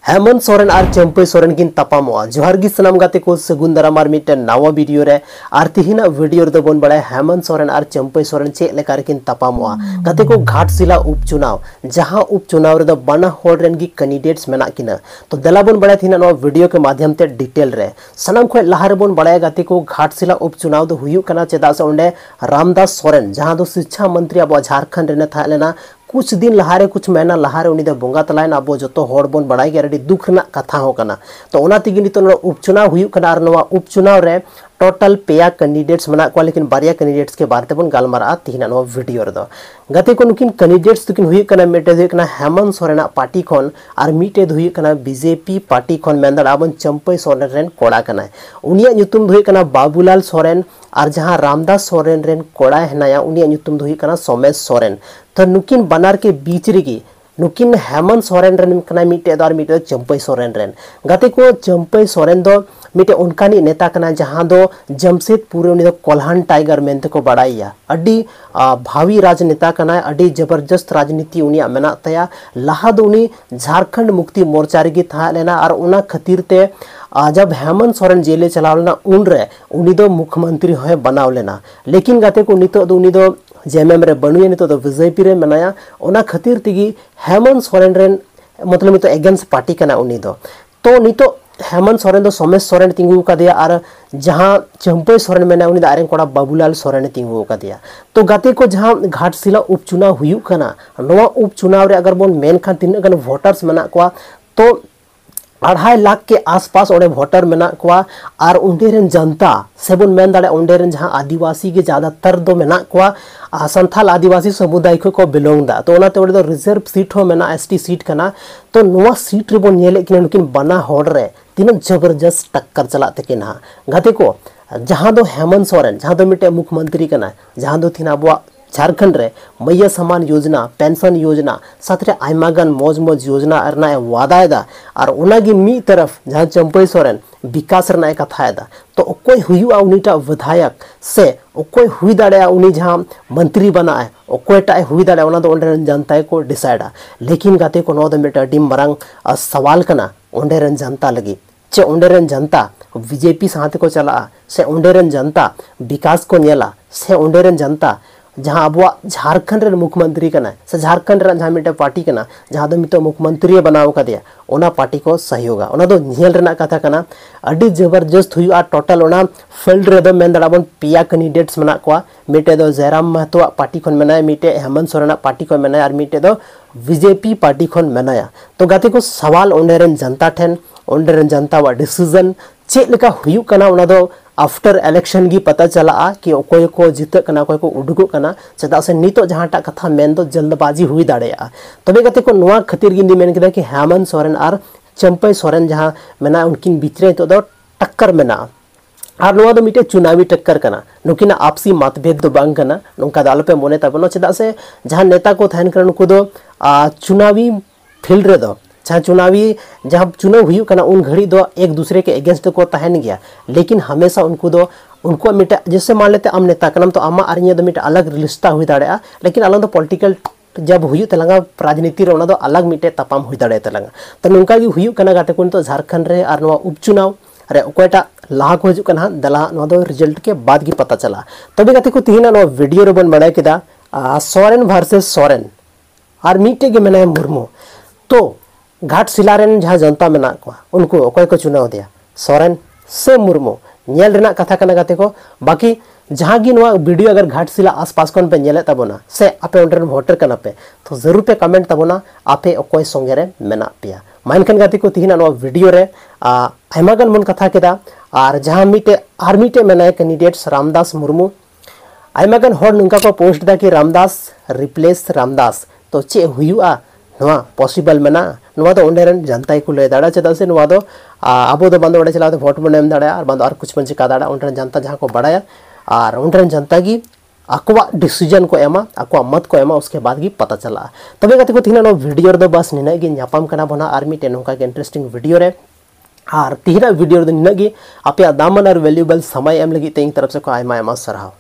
हेमंत सोरेन और चंपई सोरेन किन तपामोआ जोहार गी सनाम गाते को सगुन दारामार मिटन नावा वीडियो रे आर तिहिना वीडियो रे बोन बड़ा हेमंत सोरेन और चंपई सोरेन चे लेकार किन तपामोआ गाते को घाटशिला उपचुनाव जहां उपचुनाव रे बना होड़ रेन गी कैंडिडेट्स मेना किना तो दला बोन बड़ा थिना नो वीडियो के माध्यम ते डिटेल रे सनाम खो लहार बोन बड़ा गाते को घाटशिला उपचुनाव दो हुयु कना चेदा से ओंडे रामदास सोरेन जहां दो शिक्षा मंत्री अब झारखंड रे था लेना कुछ दिन लहारे कुछ महीना लहारे उनी दो बोंगा तलायन अब जो होड़ बोन बड़ाई गया दुख ना कथा हो कना तो ओना तिगी नितो उपचुनाव हुयु कना और नवा उपचुनाव रे टोटल पेया कैंडिडेट्स मना को लेकिन बारिया कैंडिडेट्स के बारे बन गालमारा तिहिना नवा वीडियो रे दो गते को नुकिन कैंडिडेट्स तुकिन हुयु कना मेटे हुयु कना हेमंत सोरेन पार्टी खन और मीटे हुयु कना बीजेपी पार्टी खन मेंदड़ आबन चंपई सोरेन रेन कोड़ा कना उनिया nyutum हुयु कना बाबूलाल सोरेन और जहां रामदास सोरेन रेन कोड़ा हेनाया उनिया nyutum हुयु कना सोमेश सोरेन तो नुकिन बनार के बीच रेगी नुकिन हेमंत सोरेन रेन कना मीटे दो और मीटे चंपई सोरेन रेन गाते को चंपई सोरेन दो मीटे उनकानी नेता कना जहां दो जमशेदपुर उनी दो कोल्हान टाइगर मेनते को बड़ाइया अड्डी भावी राजनेता कना अड्डी जबरदस्त राजनीति उनी मेना तया लहा दो उनी झारखंड मुक्ति मोर्चा रेगी था लेना और उना खातिर ते जब हेमंत सोरेन जेले चलाव लेना उन रे उनी दो मुख्यमंत्री होय बनाव लेना लेकिन गाते को नितो दो उनी दो जेएमएम रे बनुए नितो दो बीजेपी रे मनाया ओना खातिर तिगी हेमंत सोरेन रेन मतलब नितो एगेंस्ट पार्टी कना उनी दो तो नितो हेमंत सोरेन दो सोमेश सोरेन तिंगु का दिया और जहां चंपई सोरेन मेना उनी दारेन कोड़ा बाबूलाल सोरेन तिंगु का दिया तो गाते को जहां घाटशिला उपचुनाव हुयु कना नवा उपचुनाव रे अगर बोन मेन खान तिन गन वोटर्स मेना को तो 2.5 लाख के आसपास ओडे वोटर मेना को और उंडेरन जनता सेबन मेन दाड़े उंडेरन जहां आदिवासी के ज्यादातर दो मेना को संथाल आदिवासी समुदाय को बिलोंग दा तो ओना ते ओडे दो रिजर्व सीट हो मेना एसटी सीट कना तो नवा सीट रे बोन नेले किन उनकिन बना होड़ रे तीन जबरदस्त टक्कर चला तकिन हा गाते को जहां दो हेमंत सोरेन जहां दो मिटे मुख्यमंत्री कना जहां दो थिना बुआ झारखंड रे मैया समान योजना पेंशन योजना साथरे आयमागन मौज मौज योजना अरना वादायदा और उनागी मी तरफ जहां चंपई सोरेन विकास रना कथायदा तो ओकोय हुयुआ उनीटा विधायक से ओकोय हुई दाड़े उनी जहां मंत्री बनाए ओकोयटा हुई दाड़े ओना दो ओंडेरन जनता को डिसाइडा लेकिन गाते को नो दो मिटा डी मरंग सवाल कना ओंडेरन जनता लगी चे ओंडेरन जनता बीजेपी साथ को चला से ओंडेरन जनता विकास को नेला से ओंडेरन जनता जहां अब झारखंड रे मुख्यमंत्री कना से झारखंड रे जहां मिटे पार्टी कना जहां दो मितो मुख्यमंत्री बनाव का दिया ओना पार्टी को सहयोगा ओना दो नियल रेना कथा कना अडी जबरदस्त हुआ टोटल ओना फील्ड रे दो मेन दड़ाबन पिया कैंडिडेट्स मना को मिटे दो जयराम महतो पार्टी खन मेना मिटे हेमंत सोरेन पार्टी को मेना और मिटे दो बीजेपी पार्टी खन मेनाया तो गाते को सवाल ओंडेरन जनता ठेन ओंडेरन जनता वा डिसीजन चेक लेका हुयु कना ओना दो आफ्टर इलेक्शन की पता चला कि ओकोय को जीत कना ओकोय को उडुगो कना चदा से नितो जहांटा कथा मेन दो जल्दबाजी हुई दाड़ेया तबे गते को नवा खातिर गिंदी मेन किदा कि हेमंत सोरेन और चंपई सोरेन जहां मेना उनकिन बिचरे तो दो टक्कर मेना और नवा दो मिटे चुनावी टक्कर कना नुकिना आपसी मतभेद दो बांग कना नुका दाल पे मोने तबनो चदा से जहां नेता को थान करन को दो चुनावी फील्ड रे दो जहां चुनावी जहां चुनाव हुई कना उन घड़ी दो एक दूसरे के अगेंस्ट को तहन गया लेकिन हमेशा उनको मिटा जैसे मान लेते आम नेता कनम तो आमा आरिया दो मिटा अलग रिश्ता हुई दाड़ेया लेकिन अलग दो पॉलिटिकल जब हुई तलंगा राजनीति रे दो अलग मिटे तपाम हुई दाड़े तलंगा तो नुका गी हुई कना गाते को तो झारखंड रे और नवा उपचुनाव अरे ओकोटा लाहा को हजु कना दला नो दो रिजल्ट के बाद की पता चला तबे गाते को तिहिना नो वीडियो रे बन बड़ा किदा सोरेन वर्सेस सोरेन और मीटे के मेना मुर्मू तो घाटशिला रेन जहां जनता मेना को उनको ओकोय को चुनाव दिया सोरेन से मुर्मू नेल रेना कथा कना गाते को बाकी जहां गी नवा वीडियो अगर घाटशिला आसपास कोन पे नेले तबोना से आपे ओंडर वोटर कना पे तो जरूर पे कमेंट तबोना आपे ओकोय संगे रे मेना पिया मानकन गाते को तिहिना नवा वीडियो रे आयमागन मन कथा केदा और जहां मिटे आर्मी टे मेना कैंडिडेट्स रामदास मुर्मू आयमागन होड़ नुका को पोस्ट दा कि रामदास रिप्लेस रामदास तो चे हुयुआ नवा पॉसिबल मेना नवा दो ओंडेरन जनता को ले दाड़ा चदा से नवा दो आबो दो बंदो ओडे चला वोट बन एम दाड़ा और बंदो और कुछ पंच का दाड़ा ओंडेरन जनता जहां को बड़ाया और ओंडेरन जनता की अकवा डिसीजन को एमा अकवा मत को एमा उसके बाद की पता चला तबे गते को तिना नो वीडियो दो बस निना गी न्यापाम कना बना आर्मी टे नोका के इंटरेस्टिंग वीडियो रे और तिना वीडियो दो निना गी आपे दामन और वैल्यूएबल समय एम लगी तेई तरफ से को आयमा आयमा सरहाव।